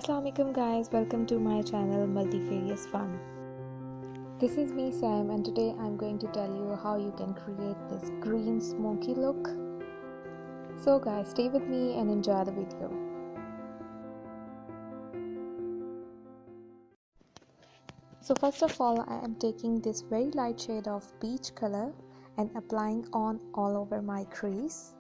Assalamualaikum guys, welcome to my channel Multifarious Fun. This is me Sam and today I'm going to tell you how you can create this green smoky look. So guys, stay with me and enjoy the video. So first of all, I am taking this very light shade of peach color and applying on all over my crease.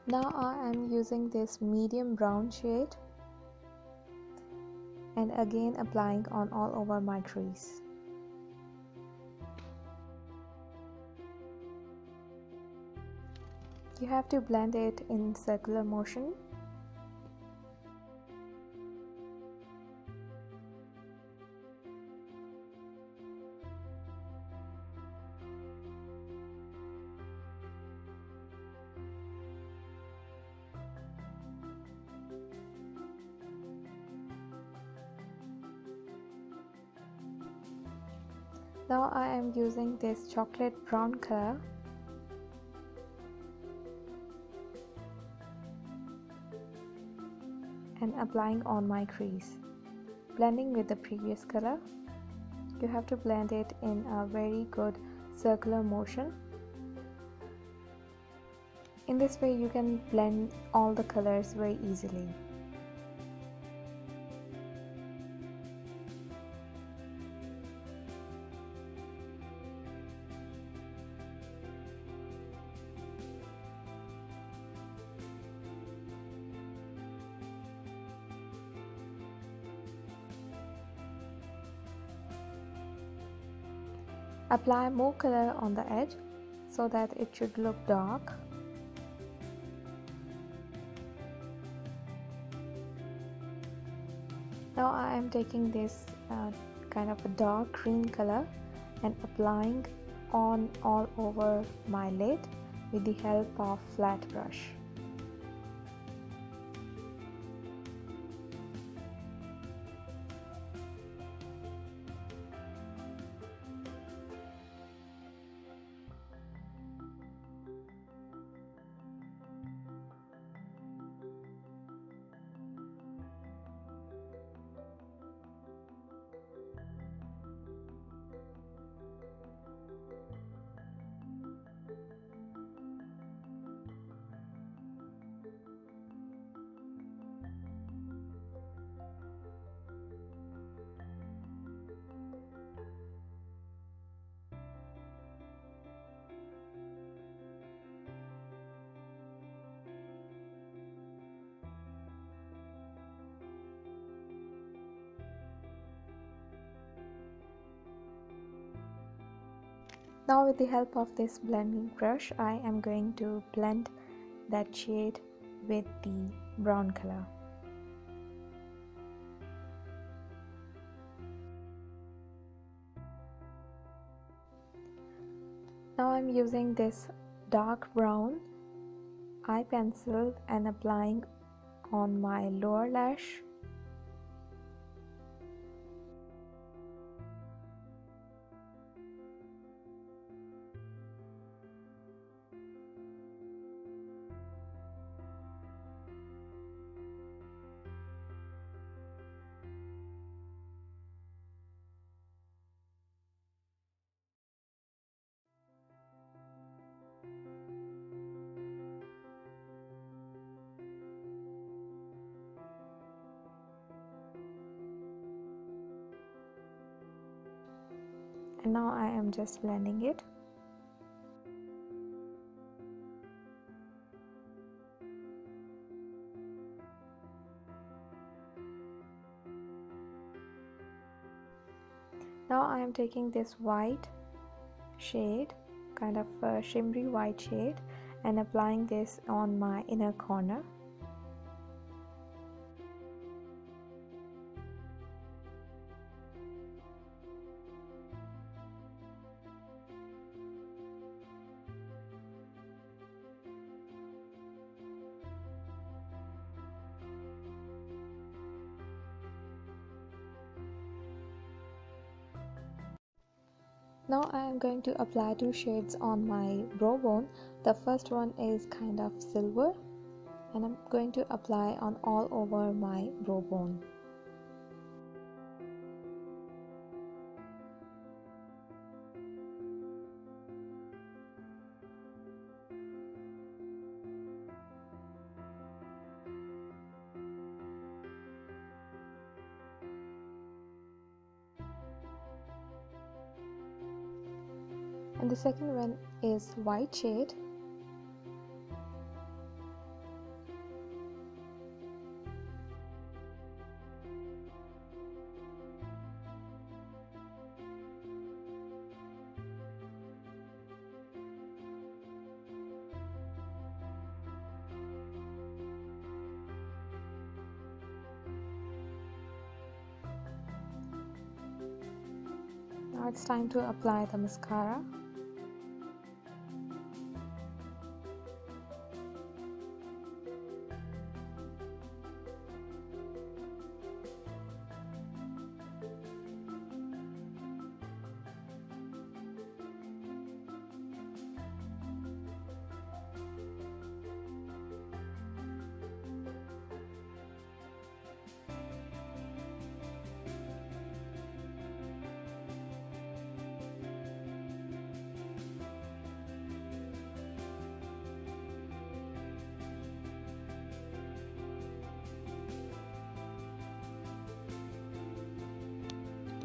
Now I am using this medium brown shade and again applying on all over my crease. You have to blend it in circular motion. Now I am using this chocolate brown color and applying on my crease, blending with the previous color. You have to blend it in a very good circular motion. In this way you can blend all the colors very easily. Apply more color on the edge so that it should look dark. Now I am taking this kind of a dark green color and applying on all over my lid with the help of flat brush. Now with the help of this blending brush, I am going to blend that shade with the brown color. Now I'm using this dark brown eye pencil and applying on my lower lash. And now I am just blending it. Now I am taking this white shade, kind of a shimmery white shade, and applying this on my inner corner. Now I am going to apply two shades on my brow bone. The first one is kind of silver and I'm going to apply on all over my brow bone. And the second one is white shade. Now it's time to apply the mascara.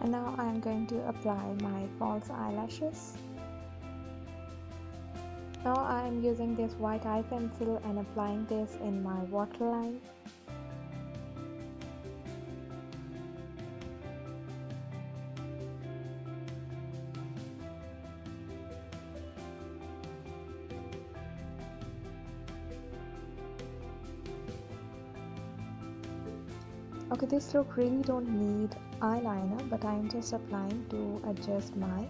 And now I am going to apply my false eyelashes. Now I am using this white eye pencil and applying this in my waterline. Okay, this look really don't need eyeliner, but I am just applying to adjust my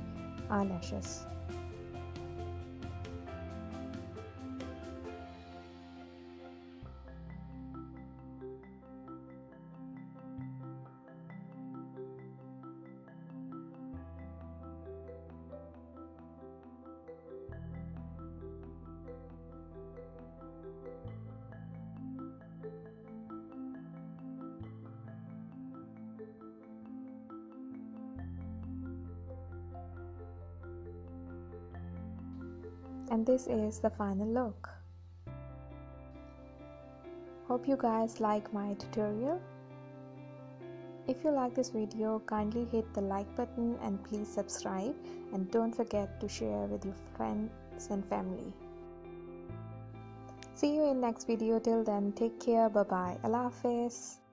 eyelashes. And this is the final look. Hope you guys like my tutorial. If you like this video, kindly hit the like button and please subscribe, and don't forget to share with your friends and family. See you in next video. Till then, take care. Bye bye. Allah Hafiz.